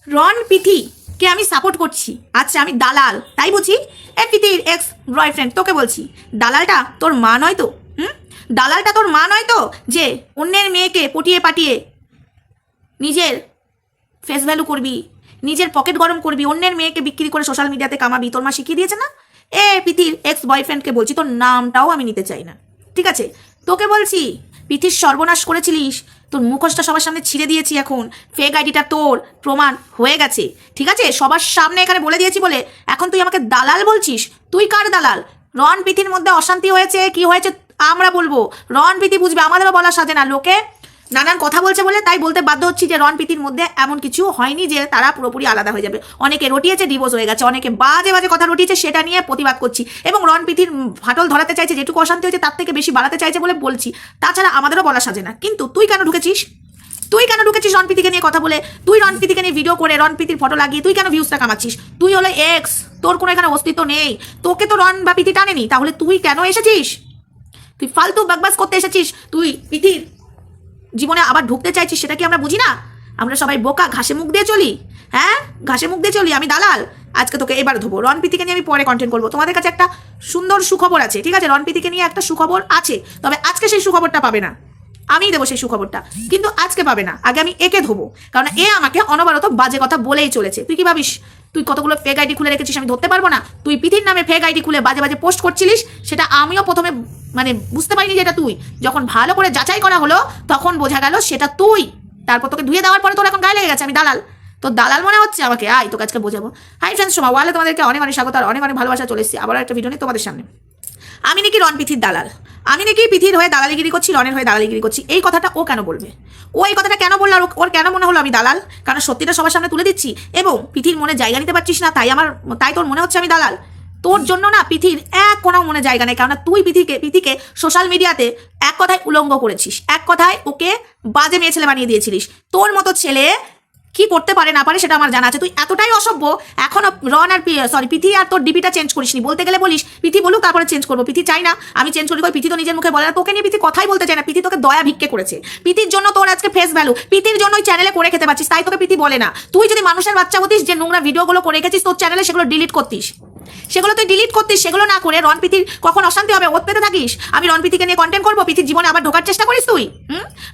রন পিথিকে আমি সাপোর্ট করছি, আচ্ছা আমি দালাল তাই বুঝি? এ পিথির এক্স বয়ফ্রেন্ড, তোকে বলছি দালালটা তোর মা নয় তো? দালালটা তোর মা নয় তো, যে অন্যের মেয়েকে পটিয়ে পাটিয়ে নিজের ফেস ভ্যালু করবি, নিজের পকেট গরম করবি, অন্যের মেয়েকে বিক্রি করে সোশ্যাল মিডিয়াতে কামাবি? তোর মা শিখিয়ে দিয়েছে না? এ পিথির এক্স বয়ফ্রেন্ডকে বলছি, তোর নামটাও আমি নিতে চাই না, ঠিক আছে? তোকে বলছি পিথির সর্বনাশ করেছিলিস, তোর মুখোশটা সবার সামনে ছিঁড়ে দিয়েছি, এখন ফেক আইডিটা তোর প্রমাণ হয়ে গেছে, ঠিক আছে? সবার সামনে এখানে বলে দিয়েছি বলে এখন তুই আমাকে দালাল বলছিস? তুই কার দালাল? রন পিথির মধ্যে অশান্তি হয়েছে, কি হয়েছে আমরা বলবো, রন পিথি বুঝবে, আমাদেরও বলা সাজে না। লোকে নানান কথা বলছে বলে তাই বলতে বাধ্য হচ্ছি যে রন পিথির মধ্যে এমন কিছু হয়নি যে তারা পুরোপুরি আলাদা হয়ে যাবে। অনেকে রটিয়েছে, ডিভোর্স হয়ে গেছে, অনেকে বাজে বাজে কথা রটিয়েছে, সেটা নিয়ে প্রতিবাদ করছি। এবং রন পিথির ফাটল ধরাতে চাইছে, যেটুকু অশান্তি হয়েছে তার থেকে বেশি বাড়াতে চাইছে বলে বলছি। তাছাড়া আমাদেরও বলা সাজে না। কিন্তু তুই কেন ঢুকেছিস? তুই কেন ঢুকেছিস রণপ্রীতিকে নিয়ে কথা বলে? তুই রণপ্রীতিকে নিয়ে ভিডিও করে রণপ্রীতির ফটো লাগিয়ে তুই কেন ভিউজটা কামাচ্ছিস? তুই হলো এক্স, তোর কোনো এখানে অস্তিত্ব নেই, তোকে তো রন বা প্রীতি টানেনি, তাহলে তুই কেন এসেছিস? তুই ফালতু বাকবাস করতে এসেছিস, তুই প্রীতির জীবনে আবার ঢুকতে চাইছিস, সেটা কি আমরা বুঝি না? আমরা সবাই বোকা, ঘাসে মুখ দিয়ে চলি, হ্যাঁ ঘাসে মুখ দিয়ে চলি। আমি দালাল? আজকে তোকে এবার ধোবো। রণপ্রীতিকে নিয়ে আমি পরে কন্টেন্ট করবো। তোমাদের কাছে একটা সুন্দর সুখবর আছে, ঠিক আছে? রণপ্রীতিকে নিয়ে একটা সুখবর আছে, তবে আজকে সেই সুখবরটা পাবে না, আমিই দেবো সেই সুখবরটা, কিন্তু আজকে পাবে না। আগে আমি একে ধোবো, কারণ এ আমাকে অনবরত বাজে কথা বলেই চলেছে। তুই কি ভাবিস তুই কতগুলো ফেক আইডি খুলে রেখেছিস আমি ধরতে পারবো না? তুই পিথির নামে ফেক আইডি খুলে বাজে বাজে পোস্ট করছিলিস, সেটা আমিও প্রথমে মানে বুঝতে পারিনি যেটা তুই। যখন ভালো করে যাচাই করা হলো তখন বোঝা গেল সেটা তুই। তারপর তোকে ধুয়ে দেওয়ার পরে তোর এখন গায়ে লেগে গেছে আমি দালাল। তো দালাল মনে হচ্ছে আমাকে? আয় তোকে আজকে বোঝাবো। হাই ফ্রেন্ডস, সোমা ওয়ালে তোমাদেরকে অনেক অনেক স্বাগত আর অনেক অনেক ভালোবাসা। চলে এসেছি আবার একটা ভিডিও নিয়ে তোমাদের সামনে। আমি নাকি রন পিথির দালাল, আমি নাকি পিথির হয়ে দালালিগিরি করছি, রনের হয়ে দালালিগিরি করছি, এই কথাটা ও কেন বলবে? ও এই কথাটা কেন বললো? আর ওর কেন মনে হলো আমি দালাল? কারণ সত্যিটা সবার সামনে তুলে দিচ্ছি এবং পিথির মনে জায়গা নিতে পারছিস না, তাই তোর মনে হচ্ছে আমি দালাল। তোর জন্য না পিথির এক কোনো মনে জায়গা নেই, কারণ তুই পিথিকে সোশ্যাল মিডিয়াতে এক কথায় উলঙ্গ করেছিস, এক কথায় ওকে বাজে মেয়ে ছেলে বানিয়ে দিয়েছিলিস। তোর মতো ছেলে কি করতে পারে না পারে সেটা আমার জানা আছে। তুই এতটাই অসভ্য, এখনো রন আর পিথি আর তোর ডিপিটা চেঞ্জ করিসনি। বলতে গেলে বলিস পিথি বলুক তারপরে চেঞ্জ করবো, পিথি চাই না আমি চেঞ্জ করি। পিথি তো নিজের মুখে বলে না, তোকে নিয়ে পিথি কথাই বলতে চায় না। পিথি তোকে দয়া ভিক্ষে করেছে, পিথির জন্য তোর আজকে ফেস ভ্যালু, পিথির জন্য ওই চ্যানেলে করে খেতে পারছিস, তাই তোকে পিথি বলে না। তুই যদি মানুষের বাচ্চা হতিস, যে নোংরা ভিডিওগুলো করে রেখেছিস তোর চ্যানেলে, সেগুলো ডিলিট করতিস, সেগুলো না করে রন পিথির কখন অশান্তি হবে ওত পেতে থাকিস। আমি রন পিথিকে নিয়ে কন্টেন্ট করবো, পিথির জীবনে আবার ঢোকার চেষ্টা করিস, তুই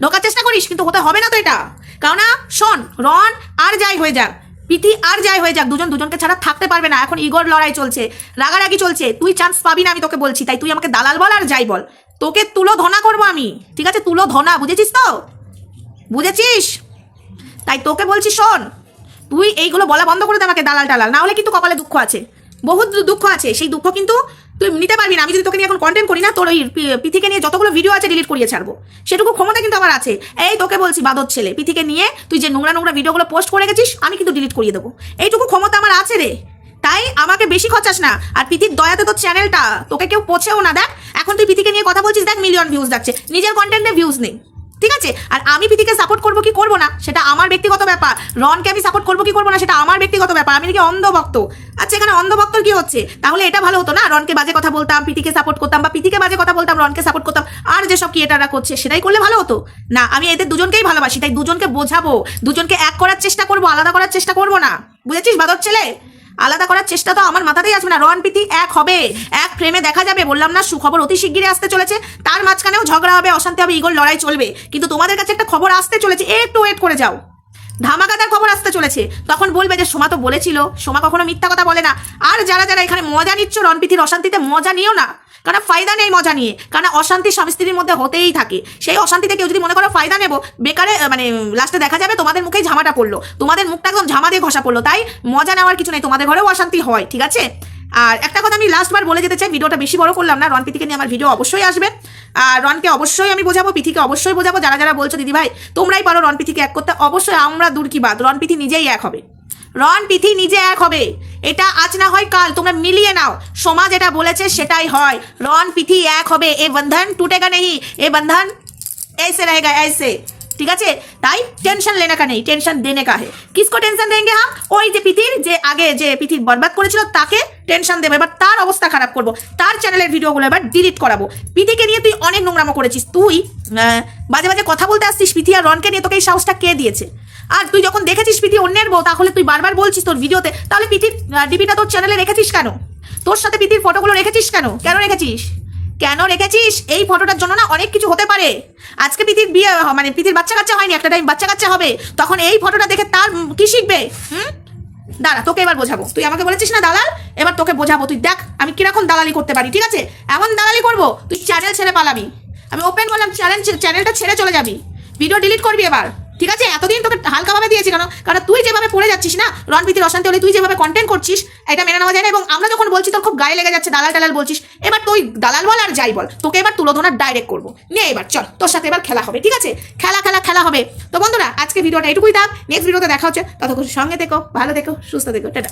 ঢোকার চেষ্টা করিস, কিন্তু হতে হবে না তো এটা। কারণ শোন, রন আর যাই হয়ে যাক, পিথি আর যাই হয়ে যাক, দুজনকে ছাড়া থাকতে পারবে না। এখন ইগোর লড়াই চলছে, রাগারাগি চলছে, তুই চান্স পাবি না, আমি তোকে বলছি। তাই তুই আমাকে দালাল বল আর যাই বল, তোকে তুলো ধনা করবো আমি, ঠিক আছে? তুলো ধনা, বুঝেছিস তো? বুঝেছিস? তাই তোকে বলছি শোন, তুই এইগুলো বলা বন্ধ করে দে আমাকে দালাল টালাল, না হলে কিন্তু কপালে দুঃখ আছে, বহুত দুঃখ আছে। সেই দুঃখ কিন্তু তুই নিতে পারবি না। আমি যদি তোকে নিয়ে এখন কন্টেন্ট করি না, তোর ওই পিথিকে নিয়ে যতগুলো ভিডিও আছে ডিলিট করিয়ে ছাড়বো, সেটুকু ক্ষমতা কিন্তু আমার আছে। এই তোকে বলছি বাদর ছেলে, পিথিকে নিয়ে তুই যে নোংরা নোংরা ভিডিওগুলো পোস্ট করে গেছিস, আমি কিন্তু ডিলিট করিয়ে দেবো, এইটুকু ক্ষমতা আমার আছে রে। তাই আমাকে বেশি খরচাস না। আর পিথির দয়াতে তোর চ্যানেলটা, তোকে কেউ পোছেও না। দেখ এখন তুই পিথিকে নিয়ে কথা বলছিস, দেখ মিলিয়ন ভিউজ যাচ্ছে, নিজের কন্টেন্টে ভিউজ নেই, ঠিক আছে? আর আমি পিথিকে সাপোর্ট করবো কি করবো না সেটা আমার ব্যক্তিগত ব্যাপার। রনকে আমি সাপোর্ট করবো কি করবো না সেটা আমার ব্যক্তিগত ব্যাপার। আমি নাকি অন্ধভক্ত? আচ্ছা এখানে অন্ধভক্তর কি হচ্ছে? তাহলে এটা ভালো হতো না, রনকে বাজে কথা বলতাম, পিথিকে সাপোর্ট করতাম, বা পিথিকে বাজে কথা বলতাম, রনকে সাপোর্ট করতাম, আর যেসব ক্রিয়েটাররা করছে সেটাই করলে ভালো হতো না? আমি এদের দুজনকেই ভালোবাসি, তাই দুজনকে বোঝাবো, দুজনকে এক করার চেষ্টা করবো, আলাদা করার চেষ্টা করবো না। বুঝেছিস বাদর ছেলে? আলাদা করার চেষ্টা তো আমার মাথাতেই আসবে না। রন পিথি এক হবে, এক ফ্রেমে দেখা যাবে। বললাম না সুখবর অতি শিগগিরই আসতে চলেছে, তার মাঝখানেও ঝগড়া হবে, অশান্তি হবে, ইগোর লড়াই চলবে, কিন্তু তোমাদের কাছে একটা খবর আসতে চলেছে, একটু ওয়েট করে যাও। ধামাকাদার খবর আসতে চলেছে, তখন বলবে যে সোমা তো বলেছিল। সোমা কখনো মিথ্যা কথা বলে না। আর যারা যারা এখানে মজা নিচ্ছ রন পিথির অশান্তিতে, মজা নিও না, কারণ ফায়দা নেই মজা নিয়ে। কারণ অশান্তি স্বামী স্ত্রীর মধ্যে হতেই থাকে, সেই অশান্তিতে কেউ যদি মনে করো ফায়দা নেবো, বেকারে মানে লাস্টে দেখা যাবে তোমাদের মুখেই ঝামাটা পড়লো, তোমাদের মুখটা একদম ঝামা দিয়ে ঘষা পড়লো। তাই মজা নেওয়ার কিছু নেই, তোমাদের ঘরেও অশান্তি হয়, ঠিক আছে? আর একটা কথা আমি লাস্টবার বলে যেতে চাই, ভিডিওটা বেশি বড় করলাম না। রন পিথিকে নিয়ে আমার ভিডিও অবশ্যই আসবে, আর রনকে অবশ্যই আমি বোঝাবো, পিথিকে অবশ্যই বোঝাবো। যারা যারা বলছো দিদি ভাই তোমরাই পারো রন পিথিকে এক করতে, অবশ্যই আমরা দূর কি বাদ, রন পিথি নিজেই এক হবে, রন পিথি নিজে এক হবে। এটা আজ না হয় কাল, তোমরা মিলিয়ে নাও। সোমা যেটা বলেছে সেটাই হয়, রন পিথি এক হবে। এ বন্ধন টুটেগা নেই, এ বন্ধন ऐसे रहेगा, ऐसे ঠিক আছে? তাই টেনশন লেনে কা নেই, টেনশন দেনে কা হে। কিসকো টেনশন দেंगे हम? ওই যে পিতির, যে আগে যে পিতির বরবাদ করেছিল তাকে টেনশন দেবো, এবার তার অবস্থা খারাপ করবো, তার চ্যানেলের ভিডিওগুলো এবার ডিলিট করাবো। পিতিকে নিয়ে তুই অনেক নোংরামো করেছিস, তুই বাজে বাজে কথা বলতে আসছিস পিতি আর রনকে নিয়ে, তোকে এই সাহসটা কে দিয়েছে? আর তুই যখন দেখেছিস পিতি অন্যের বউ, তাহলে তুই বারবার বলছিস তোর ভিডিওতে, তাহলে পিতির ডিপিটা তোর চ্যানেলে রেখেছিস কেন? তোর সাথে পিতির ফটোগুলো রেখেছিস কেন? কেন রেখেছিস? কেন রেখেছিস? এই ফটোটার জন্য না অনেক কিছু হতে পারে। আজকে পিতির বিয়ে, মানে পিতির বাচ্চা কাচ্চা হয়নি, একটা টাইম বাচ্চা কাচ্চা হবে, তখন এই ফটোটা দেখে তার কি শিখবে? দাঁড়া, তোকে এবার বোঝাবো। তুই আমাকে বলেছিস না দালাল, এবার তোকে বোঝাবো। তুই দেখ আমি কিরকম দালালি করতে পারি, ঠিক আছে? এমন দালালি করবো তুই চ্যানেল ছেড়ে পালাবি। আমি ওপেন বললাম, চ্যানেলটা ছেড়ে চলে যাবি, ভিডিও ডিলিট করবি এবার, ঠিক আছে? এতদিন তোকে হালকাভাবে দিয়েছি কেন? কারণ তুই যেভাবে পড়ে যাচ্ছিস না রণপ্রীতির অশান্তি হলে, তুই যেভাবে কন্টেন্ট করছিস এটা মেনে নেওয়া যায় না। এবং আমরা যখন বলছি তোর খুব গায়ে লেগে যাচ্ছে, দালাল টালাল বলছিস, এবার তুই দালাল বল আর যাই বল, তোকে এবার তুলোধনা ডাইরেক্ট করবো। নে এবার চল, তোর সাথে এবার খেলা হবে, ঠিক আছে? খেলা হবে। তো বন্ধুরা, আজকে ভিডিওটা এটুকুই থাক, নেক্সট ভিডিওতে দেখা হচ্ছে, ততক্ষণ সঙ্গে থেকো, ভালো থেকো, সুস্থ থেকো, টাটা।